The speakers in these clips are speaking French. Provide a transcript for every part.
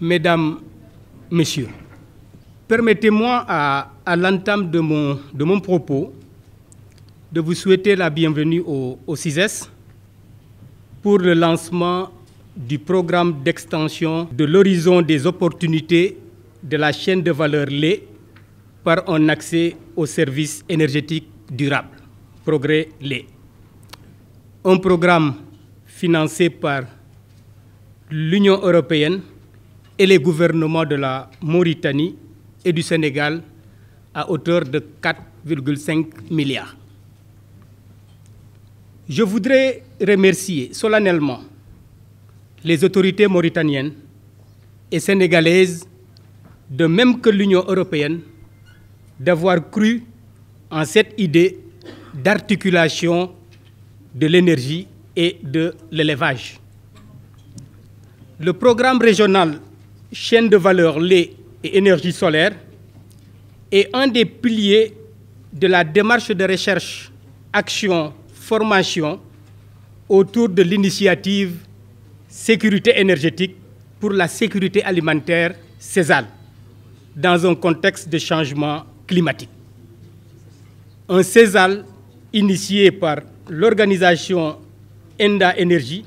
Mesdames, Messieurs, permettez-moi à l'entame de mon propos de vous souhaiter la bienvenue au CISES pour le lancement du programme d'extension de l'horizon des opportunités de la chaîne de valeur lait par un accès aux services énergétiques durables, Progrès lait. Un programme financé par l'Union européenne et les gouvernements de la Mauritanie et du Sénégal à hauteur de 4,5 milliards. Je voudrais remercier solennellement les autorités mauritaniennes et sénégalaises, de même que l'Union européenne, d'avoir cru en cette idée d'articulation de l'énergie et de l'élevage. Le programme régional chaîne de valeur lait et énergie solaire est un des piliers de la démarche de recherche, action, formation autour de l'initiative sécurité énergétique pour la sécurité alimentaire CESAL dans un contexte de changement climatique. Un CESAL initié par l'organisation ENDA Énergie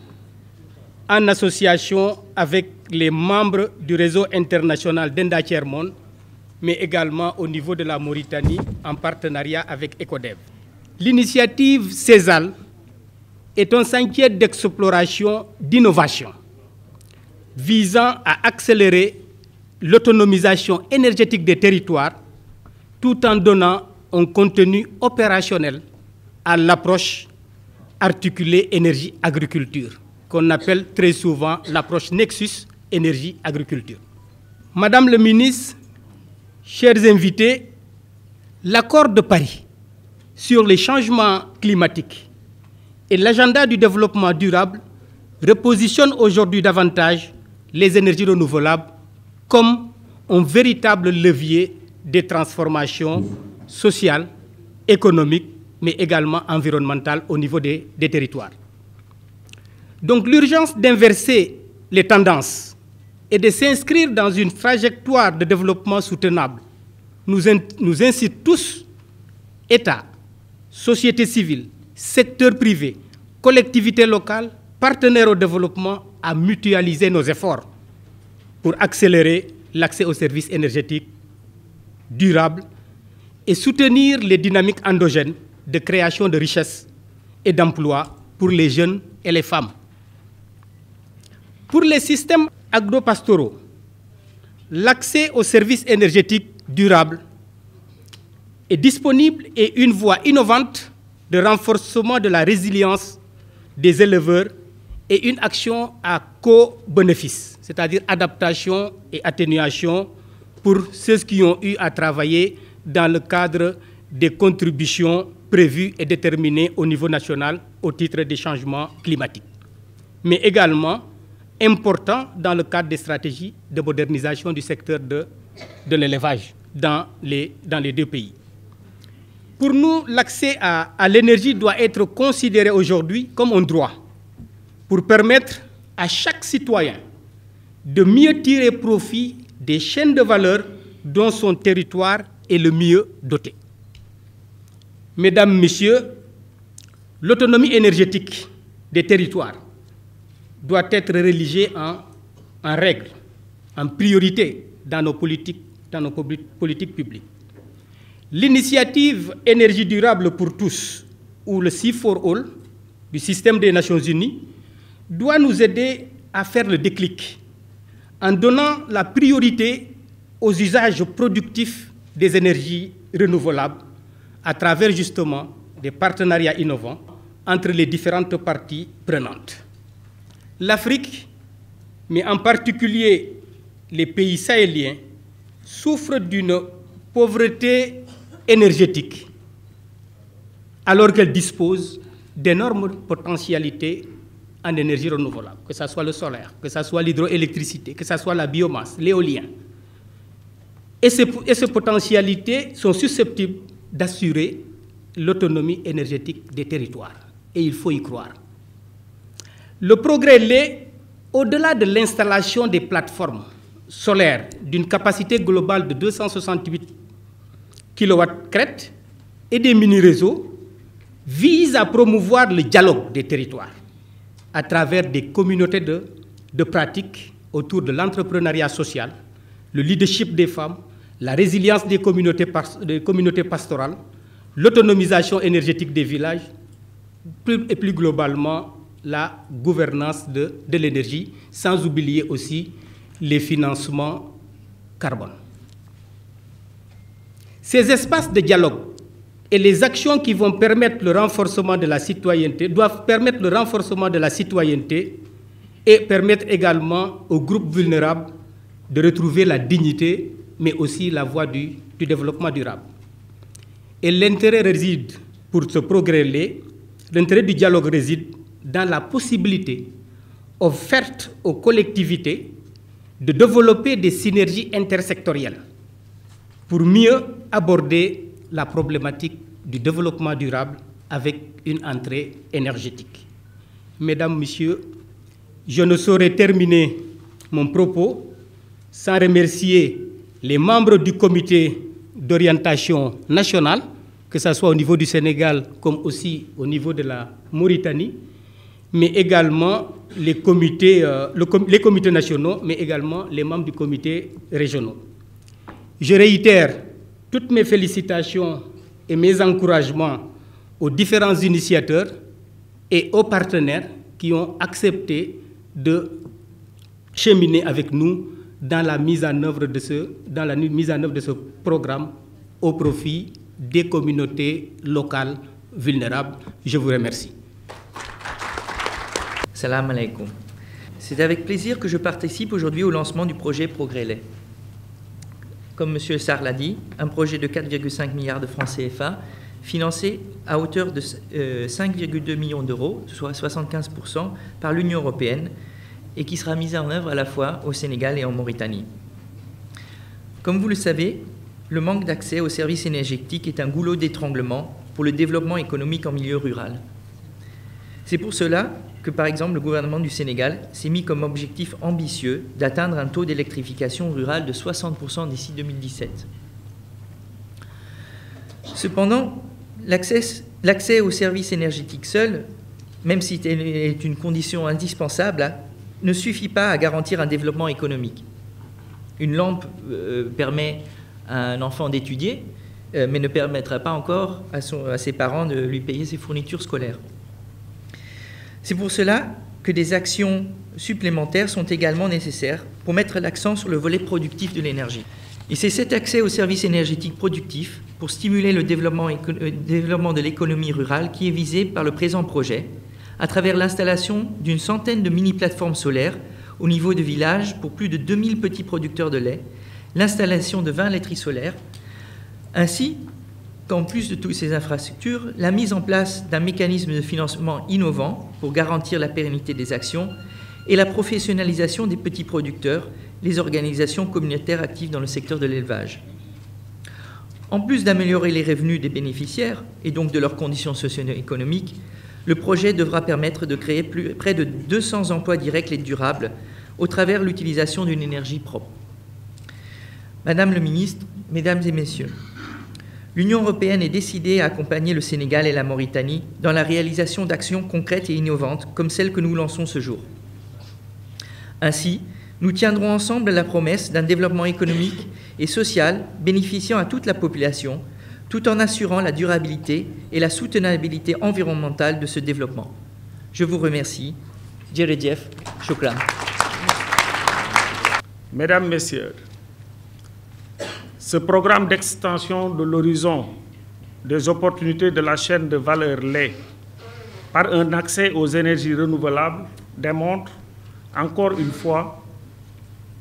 en association avec les membres du réseau international d'ENDA Tiers-Monde, mais également au niveau de la Mauritanie en partenariat avec ECODEV. L'initiative CESAL est un sentier d'exploration d'innovation visant à accélérer l'autonomisation énergétique des territoires tout en donnant un contenu opérationnel à l'approche articulée énergie-agriculture, qu'on appelle très souvent l'approche Nexus énergie-agriculture. Madame le ministre, chers invités, l'accord de Paris sur les changements climatiques et l'agenda du développement durable repositionne aujourd'hui davantage les énergies renouvelables comme un véritable levier des transformations sociales, économiques, mais également environnementales au niveau des territoires. Donc l'urgence d'inverser les tendances et de s'inscrire dans une trajectoire de développement soutenable nous incite tous, État, société civile, secteur privé, collectivités locales, partenaires au développement, à mutualiser nos efforts pour accélérer l'accès aux services énergétiques durables et soutenir les dynamiques endogènes de création de richesses et d'emplois pour les jeunes et les femmes. Pour les systèmes agropastoraux, l'accès aux services énergétiques durables est disponible et une voie innovante de renforcement de la résilience des éleveurs et une action à co-bénéfice, c'est-à-dire adaptation et atténuation pour ceux qui ont eu à travailler dans le cadre des contributions prévues et déterminées au niveau national au titre des changements climatiques, mais également important dans le cadre des stratégies de modernisation du secteur de l'élevage dans les deux pays. Pour nous, l'accès à l'énergie doit être considéré aujourd'hui comme un droit pour permettre à chaque citoyen de mieux tirer profit des chaînes de valeur dont son territoire est le mieux doté. Mesdames, Messieurs, l'autonomie énergétique des territoires doit être rédigée en règle, en priorité dans nos politiques publiques. L'initiative énergie durable pour tous, ou le C4All, du système des Nations Unies, doit nous aider à faire le déclic en donnant la priorité aux usages productifs des énergies renouvelables à travers justement des partenariats innovants entre les différentes parties prenantes. L'Afrique, mais en particulier les pays sahéliens, souffrent d'une pauvreté énergétique alors qu'elle dispose d'énormes potentialités en énergie renouvelable, que ce soit le solaire, que ce soit l'hydroélectricité, que ce soit la biomasse, l'éolien. Et ces potentialités sont susceptibles d'assurer l'autonomie énergétique des territoires. Et il faut y croire. Le progrès lait, au-delà de l'installation des plateformes solaire d'une capacité globale de 268 kW crête et des mini-réseaux vise à promouvoir le dialogue des territoires à travers des communautés de pratiques autour de l'entrepreneuriat social, le leadership des femmes, la résilience des communautés pastorales, l'autonomisation énergétique des villages et plus globalement la gouvernance de l'énergie, sans oublier aussi les financements carbone. Ces espaces de dialogue et les actions qui vont permettre le renforcement de la citoyenneté doivent permettre le renforcement de la citoyenneté et permettre également aux groupes vulnérables de retrouver la dignité, mais aussi la voie du développement durable. Et l'intérêt réside, pour ce progrès-là, l'intérêt du dialogue réside dans la possibilité offerte aux collectivités de développer des synergies intersectorielles pour mieux aborder la problématique du développement durable avec une entrée énergétique. Mesdames, Messieurs, je ne saurais terminer mon propos sans remercier les membres du comité d'orientation nationale, que ce soit au niveau du Sénégal comme aussi au niveau de la Mauritanie, mais également les comités nationaux, mais également les membres du comité régionaux. Je réitère toutes mes félicitations et mes encouragements aux différents initiateurs et aux partenaires qui ont accepté de cheminer avec nous dans la mise en œuvre de ce programme au profit des communautés locales vulnérables. Je vous remercie. Salam alaikum. C'est avec plaisir que je participe aujourd'hui au lancement du projet Progrès-Lait. Comme M. Sarr l'a dit, un projet de 4,5 milliards de francs CFA, financé à hauteur de 5,2 millions d'euros, soit 75%, par l'Union européenne, et qui sera mis en œuvre à la fois au Sénégal et en Mauritanie. Comme vous le savez, le manque d'accès aux services énergétiques est un goulot d'étranglement pour le développement économique en milieu rural. C'est pour cela que, par exemple, le gouvernement du Sénégal s'est mis comme objectif ambitieux d'atteindre un taux d'électrification rurale de 60% d'ici 2017. Cependant, l'accès aux services énergétiques seul, même s'il est une condition indispensable, ne suffit pas à garantir un développement économique. Une lampe permet à un enfant d'étudier, mais ne permettra pas encore à ses parents de lui payer ses fournitures scolaires. C'est pour cela que des actions supplémentaires sont également nécessaires pour mettre l'accent sur le volet productif de l'énergie. Et c'est cet accès aux services énergétiques productifs pour stimuler le développement de l'économie rurale qui est visé par le présent projet, à travers l'installation d'une centaine de mini-plateformes solaires au niveau de villages pour plus de 2000 petits producteurs de lait, l'installation de 20 laiteries solaires, ainsi qu'en plus de toutes ces infrastructures, la mise en place d'un mécanisme de financement innovant pour garantir la pérennité des actions et la professionnalisation des petits producteurs, les organisations communautaires actives dans le secteur de l'élevage. En plus d'améliorer les revenus des bénéficiaires et donc de leurs conditions socio-économiques, le projet devra permettre de créer près de 200 emplois directs et durables au travers de l'utilisation d'une énergie propre. Madame le ministre, Mesdames et Messieurs, l'Union européenne est décidée à accompagner le Sénégal et la Mauritanie dans la réalisation d'actions concrètes et innovantes comme celles que nous lançons ce jour. Ainsi, nous tiendrons ensemble la promesse d'un développement économique et social bénéficiant à toute la population, tout en assurant la durabilité et la soutenabilité environnementale de ce développement. Je vous remercie. Djeredjef, shukran. Mesdames, Messieurs, ce programme d'extension de l'horizon des opportunités de la chaîne de valeur lait par un accès aux énergies renouvelables démontre encore une fois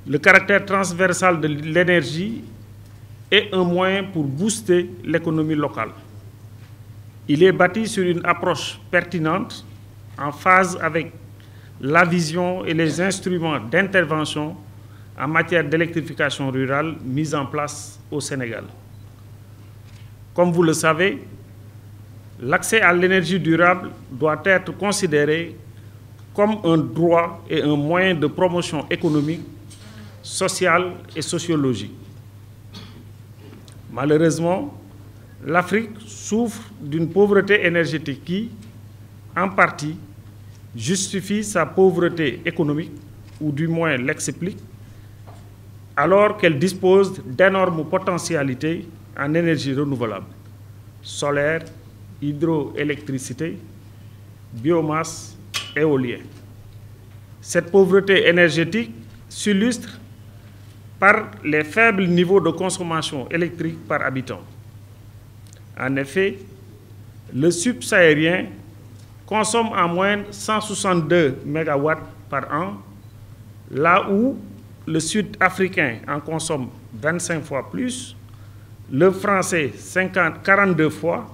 le caractère transversal de l'énergie est un moyen pour booster l'économie locale. Il est bâti sur une approche pertinente en phase avec la vision et les instruments d'intervention en matière d'électrification rurale mis en place au Sénégal. Comme vous le savez, l'accès à l'énergie durable doit être considéré comme un droit et un moyen de promotion économique sociale et sociologique. Malheureusement, l'Afrique souffre d'une pauvreté énergétique qui, en partie, justifie sa pauvreté économique, ou du moins l'explique, alors qu'elle dispose d'énormes potentialités en énergie renouvelable, solaire, hydroélectricité, biomasse, éolien. Cette pauvreté énergétique s'illustre par les faibles niveaux de consommation électrique par habitant. En effet, le subsahérien consomme en moyenne 162 MW par an, là où le sud-africain en consomme 25 fois plus, le français 42 fois,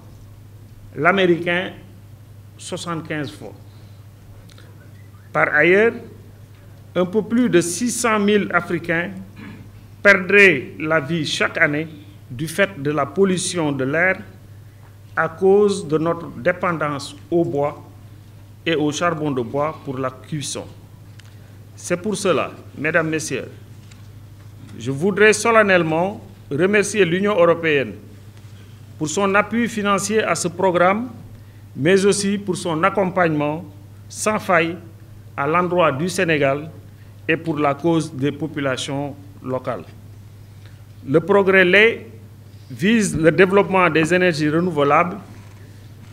l'américain 75 fois. Par ailleurs, un peu plus de 600 000 Africains perdraient la vie chaque année du fait de la pollution de l'air à cause de notre dépendance au bois et au charbon de bois pour la cuisson. C'est pour cela, Mesdames, Messieurs, je voudrais solennellement remercier l'Union européenne pour son appui financier à ce programme, mais aussi pour son accompagnement sans faille à l'endroit du Sénégal et pour la cause des populations locales. Le progrès lait vise le développement des énergies renouvelables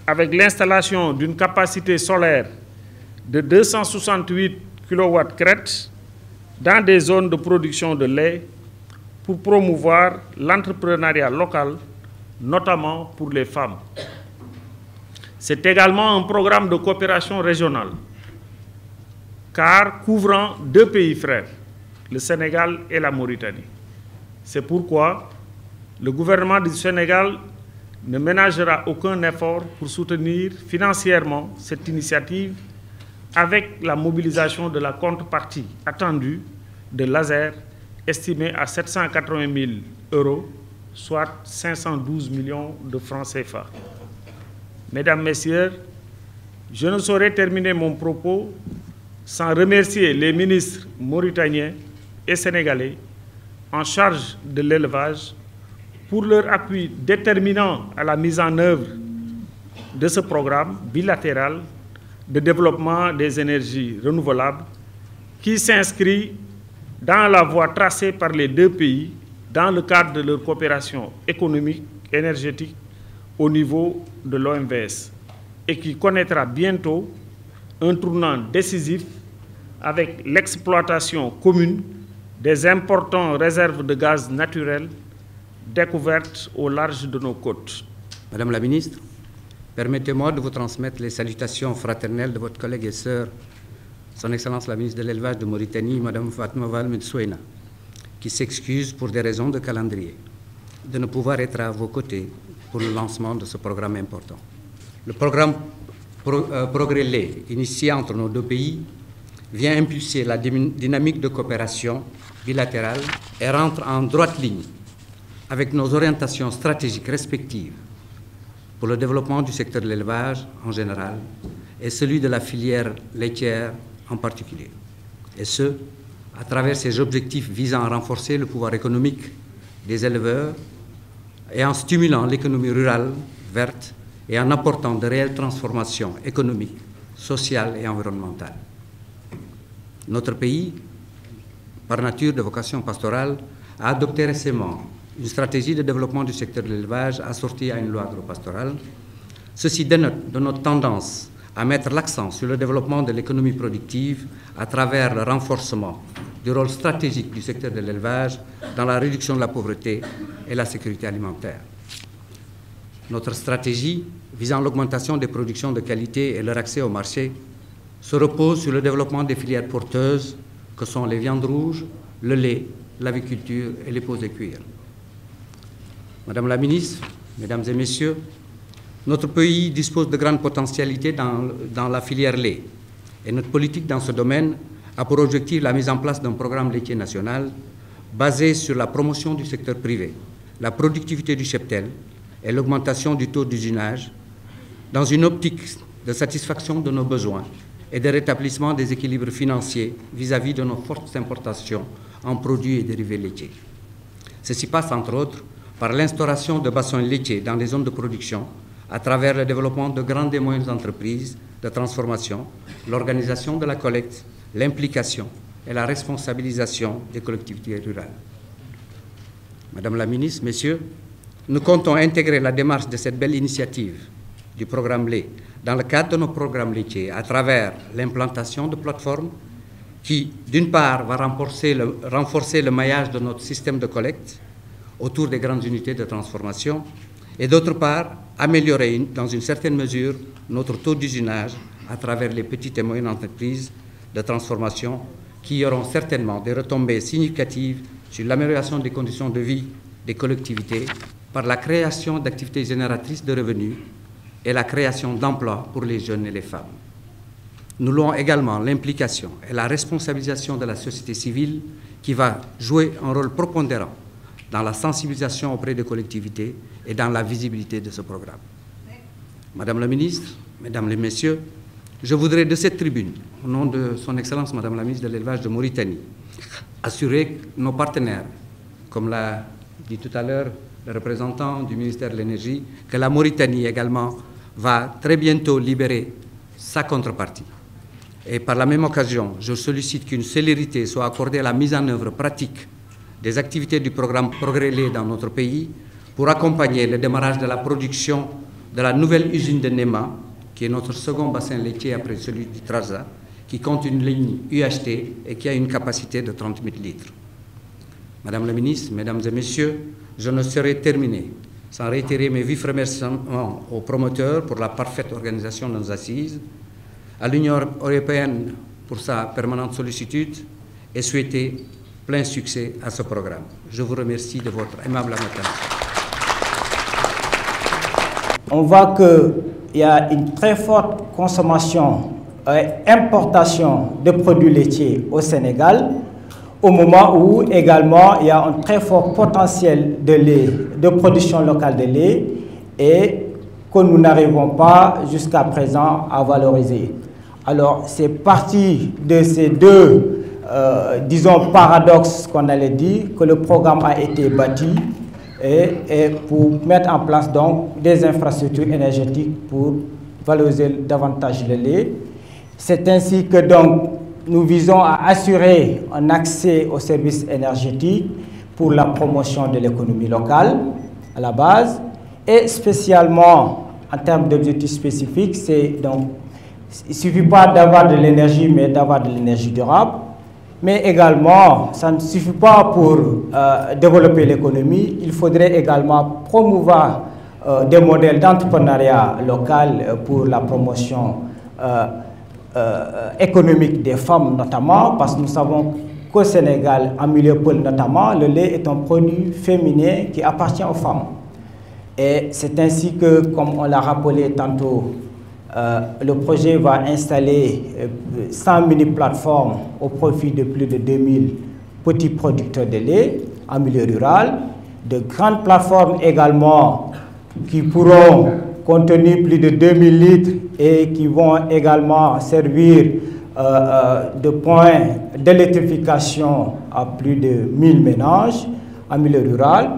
avec l'installation d'une capacité solaire de 268 kW crête dans des zones de production de lait pour promouvoir l'entrepreneuriat local, notamment pour les femmes. C'est également un programme de coopération régionale, car couvrant 2 pays frères, le Sénégal et la Mauritanie. C'est pourquoi le gouvernement du Sénégal ne ménagera aucun effort pour soutenir financièrement cette initiative avec la mobilisation de la contrepartie attendue de l'ASER, estimée à 780 000 €, soit 512 millions de francs CFA. Mesdames, Messieurs, je ne saurais terminer mon propos sans remercier les ministres mauritaniens et sénégalais en charge de l'élevage pour leur appui déterminant à la mise en œuvre de ce programme bilatéral de développement des énergies renouvelables qui s'inscrit dans la voie tracée par les 2 pays dans le cadre de leur coopération économique et énergétique au niveau de l'OMVS et qui connaîtra bientôt un tournant décisif avec l'exploitation commune des importantes réserves de gaz naturel découvertes au large de nos côtes. Madame la ministre, permettez-moi de vous transmettre les salutations fraternelles de votre collègue et sœur, Son Excellence la ministre de l'Élevage de Mauritanie, Madame Fatma Val Medsouena, qui s'excuse pour des raisons de calendrier de ne pouvoir être à vos côtés pour le lancement de ce programme important. Le programme Progrès Lait, initié entre nos 2 pays, vient impulser la dynamique de coopération bilatérale et rentre en droite ligne avec nos orientations stratégiques respectives pour le développement du secteur de l'élevage en général et celui de la filière laitière en particulier. Et ce, à travers ces objectifs visant à renforcer le pouvoir économique des éleveurs et en stimulant l'économie rurale verte et en apportant de réelles transformations économiques, sociales et environnementales. Notre pays, par nature de vocation pastorale, a adopté récemment une stratégie de développement du secteur de l'élevage assortie à une loi agropastorale. Ceci dénote de notre tendance à mettre l'accent sur le développement de l'économie productive à travers le renforcement du rôle stratégique du secteur de l'élevage dans la réduction de la pauvreté et la sécurité alimentaire. Notre stratégie visant l'augmentation des productions de qualité et leur accès au marché se repose sur le développement des filières porteuses que sont les viandes rouges, le lait, l'aviculture et les peaux et cuirs. Madame la ministre, Mesdames et Messieurs, notre pays dispose de grandes potentialités dans la filière lait et notre politique dans ce domaine a pour objectif la mise en place d'un programme laitier national basé sur la promotion du secteur privé, la productivité du cheptel et l'augmentation du taux d'usinage dans une optique de satisfaction de nos besoins et de rétablissement des équilibres financiers vis-à-vis de nos fortes importations en produits et dérivés laitiers. Ceci passe entre autres par l'instauration de bassins laitiers dans les zones de production à travers le développement de grandes et moyennes entreprises de transformation, l'organisation de la collecte, l'implication et la responsabilisation des collectivités rurales. Madame la ministre, Messieurs, nous comptons intégrer la démarche de cette belle initiative du programme lait dans le cadre de nos programmes laitiers à travers l'implantation de plateformes qui, d'une part, va renforcer le maillage de notre système de collecte autour des grandes unités de transformation et d'autre part, améliorer dans une certaine mesure notre taux d'usinage à travers les petites et moyennes entreprises de transformation qui auront certainement des retombées significatives sur l'amélioration des conditions de vie des collectivités par la création d'activités génératrices de revenus et la création d'emplois pour les jeunes et les femmes. Nous louons également l'implication et la responsabilisation de la société civile qui va jouer un rôle prépondérant dans la sensibilisation auprès des collectivités et dans la visibilité de ce programme. Madame la ministre, Mesdames les Messieurs, je voudrais de cette tribune, au nom de Son Excellence Madame la ministre de l'Élevage de Mauritanie, assurer nos partenaires, comme l'a dit tout à l'heure le représentant du ministère de l'Énergie, que la Mauritanie également va très bientôt libérer sa contrepartie. Et par la même occasion, je sollicite qu'une célérité soit accordée à la mise en œuvre pratique des activités du programme Progrès Lait dans notre pays pour accompagner le démarrage de la production de la nouvelle usine de Nema, qui est notre second bassin laitier après celui du Trarza, qui compte une ligne UHT et qui a une capacité de 30 000 litres. Madame la ministre, Mesdames et Messieurs, je ne saurais terminer sans réitérer mes vifs remerciements aux promoteurs pour la parfaite organisation de nos assises, à l'Union européenne pour sa permanente sollicitude et souhaiter plein succès à ce programme. Je vous remercie de votre aimable attention. On voit qu'il y a une très forte consommation et importation de produits laitiers au Sénégal, au moment où également il y a un très fort potentiel de lait, de production locale de lait, et que nous n'arrivons pas jusqu'à présent à valoriser. Alors c'est parti de ces deux disons, paradoxe qu'on allait dire, que le programme a été bâti et pour mettre en place donc des infrastructures énergétiques pour valoriser davantage le lait. C'est ainsi que donc nous visons à assurer un accès aux services énergétiques pour la promotion de l'économie locale à la base, et spécialement en termes d'objectifs spécifiques, c'est donc il ne suffit pas d'avoir de l'énergie, mais d'avoir de l'énergie durable. Mais également, ça ne suffit pas pour développer l'économie, il faudrait également promouvoir des modèles d'entrepreneuriat local pour la promotion économique des femmes notamment, parce que nous savons qu'au Sénégal, en milieu pôle notamment, le lait est un produit féminin qui appartient aux femmes. Et c'est ainsi que, comme on l'a rappelé tantôt, le projet va installer 100 mini-plateformes au profit de plus de 2000 petits producteurs de lait en milieu rural, de grandes plateformes également qui pourront contenir plus de 2000 litres et qui vont également servir de points d'électrification à plus de 1000 ménages en milieu rural.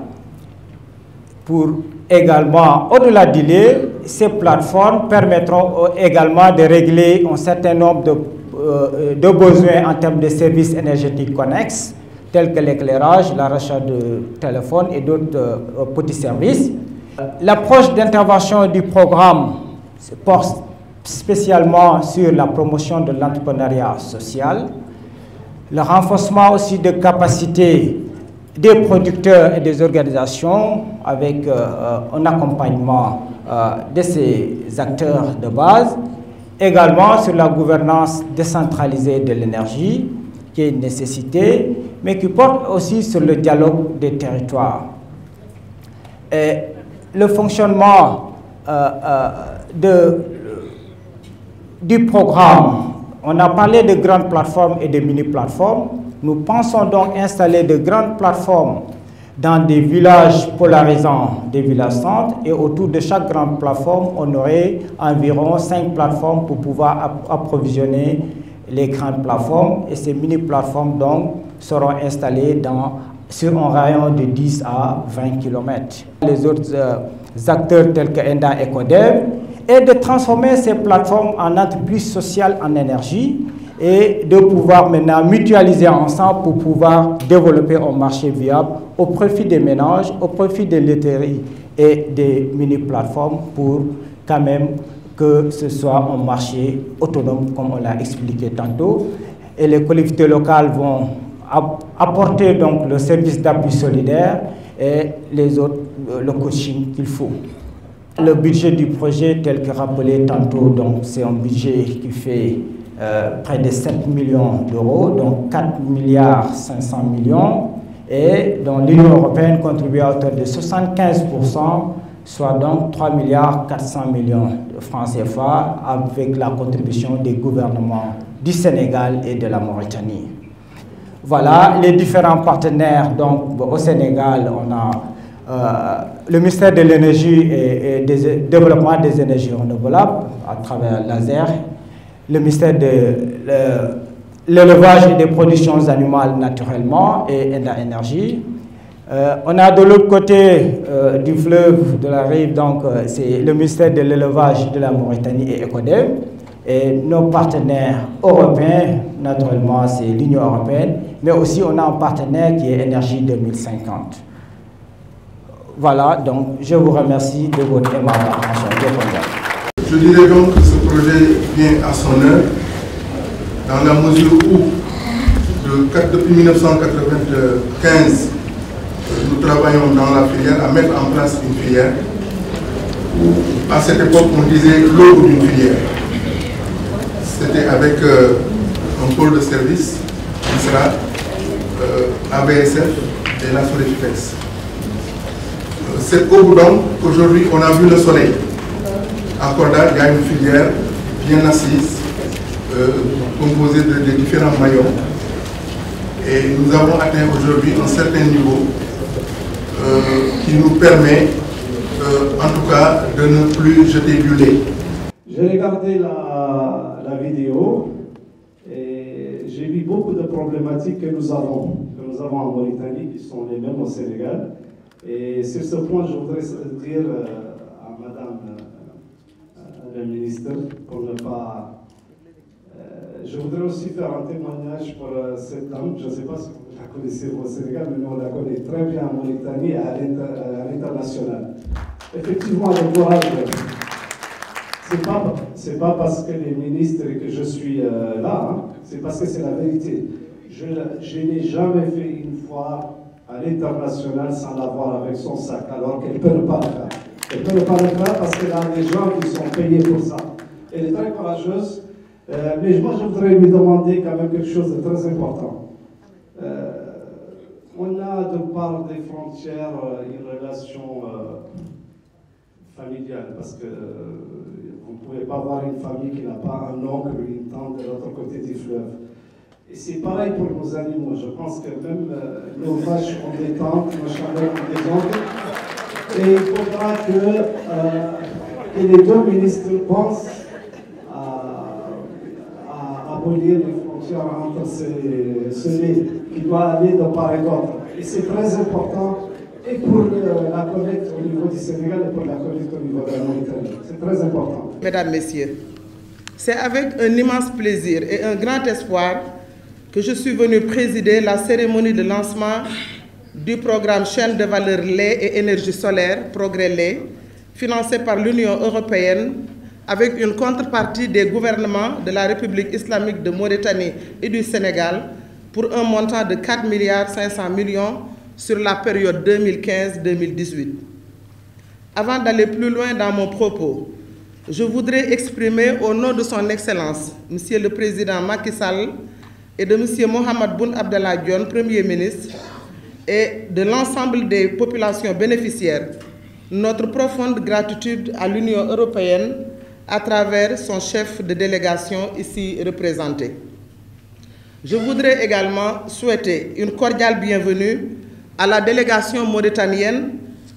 Pour également, au-delà du lait, ces plateformes permettront également de régler un certain nombre de besoins en termes de services énergétiques connexes, tels que l'éclairage, l'achat de téléphones et d'autres petits services. L'approche d'intervention du programme se porte spécialement sur la promotion de l'entrepreneuriat social, le renforcement aussi de capacités des producteurs et des organisations avec un accompagnement de ces acteurs de base, également sur la gouvernance décentralisée de l'énergie, qui est une nécessité, mais qui porte aussi sur le dialogue des territoires. Et le fonctionnement du programme, on a parlé de grandes plateformes et de mini-plateformes. Nous pensons donc installer de grandes plateformes dans des villages polarisants, des villages centres, et autour de chaque grande plateforme, on aurait environ 5 plateformes pour pouvoir approvisionner les grandes plateformes, et ces mini-plateformes donc seront installées sur un rayon de 10 à 20 km. Les autres acteurs tels que ENDA et CODEV, et de transformer ces plateformes en entreprises sociales en énergie et de pouvoir maintenant mutualiser ensemble pour pouvoir développer un marché viable au profit des ménages, au profit des laiteries et des mini-plateformes pour quand même que ce soit un marché autonome comme on l'a expliqué tantôt. Et les collectivités locales vont apporter donc le service d'appui solidaire et les autres le coaching qu'il faut. Le budget du projet tel que rappelé tantôt, donc c'est un budget qui fait près de 7 millions d'euros, donc 4 milliards 500 millions, et dont l'Union européenne contribue à hauteur de 75%, soit donc 3 milliards 400 millions de francs CFA, avec la contribution des gouvernements du Sénégal et de la Mauritanie. Voilà les différents partenaires. Donc au Sénégal, on a le ministère de l'Énergie et du Développement des énergies renouvelables à travers l'ASER, le ministère de l'élevage et des productions animales naturellement et ENDA Énergie. On a de l'autre côté du fleuve, de la rive, donc c'est le ministère de l'élevage de la Mauritanie et ECODEV. Et nos partenaires européens, naturellement, c'est l'Union européenne, mais aussi on a un partenaire qui est Énergie 2050. Voilà, donc je vous remercie de votre aimable attention. Je dirais donc que ce projet vient à son heure, dans la mesure où, depuis 1995, nous travaillons dans la filière à mettre en place une filière. À cette époque, on disait l'eau d'une filière. C'était avec un pôle de service qui sera ABSF et la Solifex. Cette eau donc, aujourd'hui, on a vu le soleil. À Korda, il y a une filière bien assise, composée de différents maillons. Et nous avons atteint aujourd'hui un certain niveau qui nous permet, en tout cas, de ne plus jeter du lait. J'ai regardé la vidéo et j'ai vu beaucoup de problématiques que nous avons en Mauritanie, qui sont les mêmes au Sénégal. Et sur ce point, je voudrais dire à Madame la ministre, pour ne pas... je voudrais aussi faire un témoignage pour cette dame. Je ne sais pas si vous la connaissez au Sénégal, mais on la connaît très bien en Mauritanie et à l'international. Effectivement, le courage, c'est pas parce que les ministres et que je suis là, hein, c'est parce que c'est la vérité. Je n'ai jamais fait une foire à l'international sans l'avoir avec son sac, alors qu'elle ne peut pas le faire. Elle ne peut pas le faire parce qu'elle a des gens qui sont payés pour ça. Elle est très courageuse, mais moi je voudrais lui demander quand même quelque chose de très important. On a de part des frontières une relation familiale, parce que vous ne pouvez pas avoir une famille qui n'a pas un oncle ou une tante de l'autre côté du fleuve. Et c'est pareil pour nos animaux. Je pense que même nos vaches ont des tantes, nos chandelles ont des oncles. Et il faudra que les deux ministres pensent à abolir les frontières entre ce lait qui doit aller de part et d'autre. Et c'est très important, et pour la collecte au niveau du Sénégal et pour la collecte au niveau de la Mauritanie. C'est très important. Mesdames, Messieurs, c'est avec un immense plaisir et un grand espoir que je suis venu présider la cérémonie de lancement du programme Chaîne de valeur lait et énergie solaire, Progrès Lait, financé par l'Union européenne avec une contrepartie des gouvernements de la République islamique de Mauritanie et du Sénégal pour un montant de 4 milliards 500 millions sur la période 2015-2018. Avant d'aller plus loin dans mon propos, je voudrais exprimer au nom de son Excellence, Monsieur le Président Macky Sall, et de M. Mohamed Boun Abdallah Dionne, Premier ministre, et de l'ensemble des populations bénéficiaires, notre profonde gratitude à l'Union européenne à travers son chef de délégation ici représenté. Je voudrais également souhaiter une cordiale bienvenue à la délégation mauritanienne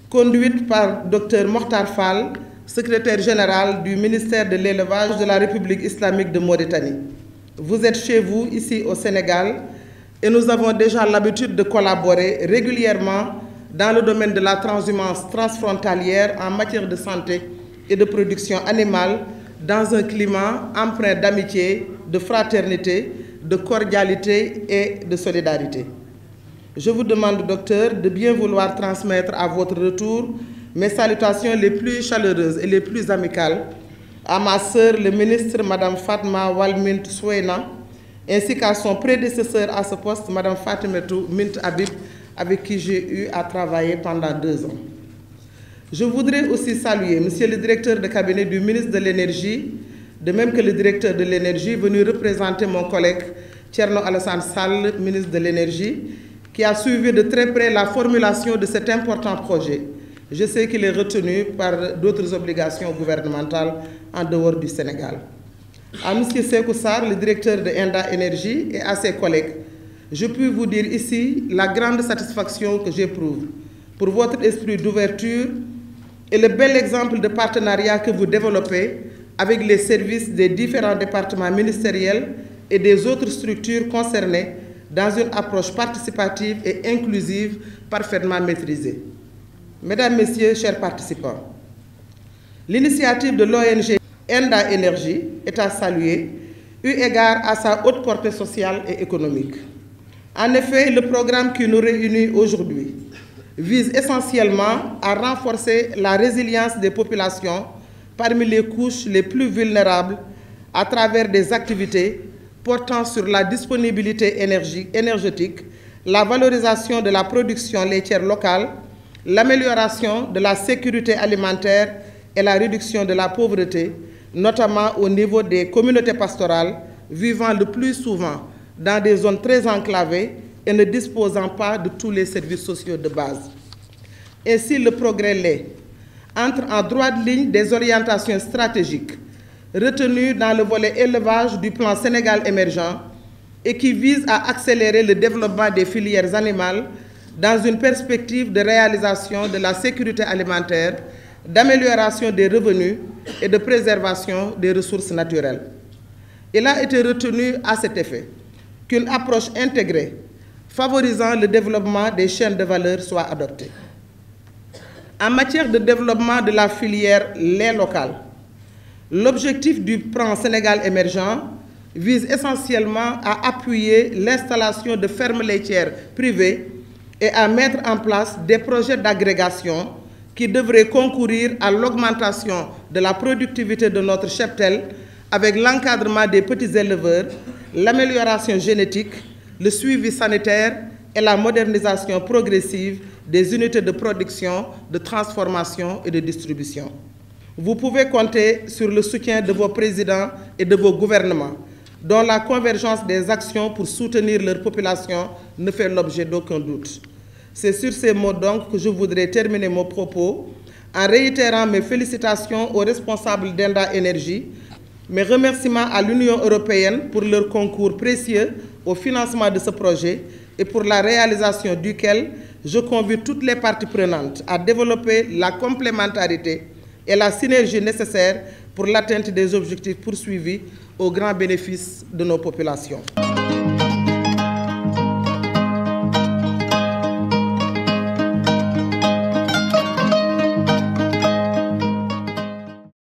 conduite par Dr Mokhtar Fall, secrétaire général du ministère de l'Élevage de la République islamique de Mauritanie. Vous êtes chez vous, ici au Sénégal, et nous avons déjà l'habitude de collaborer régulièrement dans le domaine de la transhumance transfrontalière en matière de santé et de production animale dans un climat empreint d'amitié, de fraternité, de cordialité et de solidarité. Je vous demande, docteur, de bien vouloir transmettre à votre retour mes salutations les plus chaleureuses et les plus amicales à ma sœur, le ministre, Mme Fatma Wal Mint Souena, ainsi qu'à son prédécesseur à ce poste, Mme Fatimetou Mint Habib, avec qui j'ai eu à travailler pendant 2 ans. Je voudrais aussi saluer Monsieur le directeur de cabinet du ministre de l'Énergie, de même que le directeur de l'Énergie, venu représenter mon collègue Thierno Alassane Sall, ministre de l'Énergie, qui a suivi de très près la formulation de cet important projet. Je sais qu'il est retenu par d'autres obligations gouvernementales en dehors du Sénégal. À M. Sékou Sarr, le directeur de Enda Énergie, et à ses collègues, je puis vous dire ici la grande satisfaction que j'éprouve pour votre esprit d'ouverture et le bel exemple de partenariat que vous développez avec les services des différents départements ministériels et des autres structures concernées dans une approche participative et inclusive parfaitement maîtrisée. Mesdames, Messieurs, chers participants, l'initiative de l'ONG Enda Énergie est à saluer, eu égard à sa haute portée sociale et économique. En effet, le programme qui nous réunit aujourd'hui vise essentiellement à renforcer la résilience des populations parmi les couches les plus vulnérables à travers des activités portant sur la disponibilité énergétique, la valorisation de la production laitière locale, l'amélioration de la sécurité alimentaire et la réduction de la pauvreté, notamment au niveau des communautés pastorales vivant le plus souvent dans des zones très enclavées et ne disposant pas de tous les services sociaux de base. Ainsi, le progrès lait entre en droite ligne des orientations stratégiques retenues dans le volet élevage du plan Sénégal émergent et qui visent à accélérer le développement des filières animales dans une perspective de réalisation de la sécurité alimentaire, d'amélioration des revenus et de préservation des ressources naturelles. Il a été retenu à cet effet qu'une approche intégrée favorisant le développement des chaînes de valeur soit adoptée. En matière de développement de la filière lait local, l'objectif du plan Sénégal émergent vise essentiellement à appuyer l'installation de fermes laitières privées et à mettre en place des projets d'agrégation qui devraient concourir à l'augmentation de la productivité de notre cheptel avec l'encadrement des petits éleveurs, l'amélioration génétique, le suivi sanitaire et la modernisation progressive des unités de production, de transformation et de distribution. Vous pouvez compter sur le soutien de vos présidents et de vos gouvernements, dont la convergence des actions pour soutenir leur population ne fait l'objet d'aucun doute. C'est sur ces mots donc que je voudrais terminer mon propos en réitérant mes félicitations aux responsables d'Enda Énergie, mes remerciements à l'Union européenne pour leur concours précieux au financement de ce projet et pour la réalisation duquel je convie toutes les parties prenantes à développer la complémentarité et la synergie nécessaires pour l'atteinte des objectifs poursuivis au grand bénéfice de nos populations.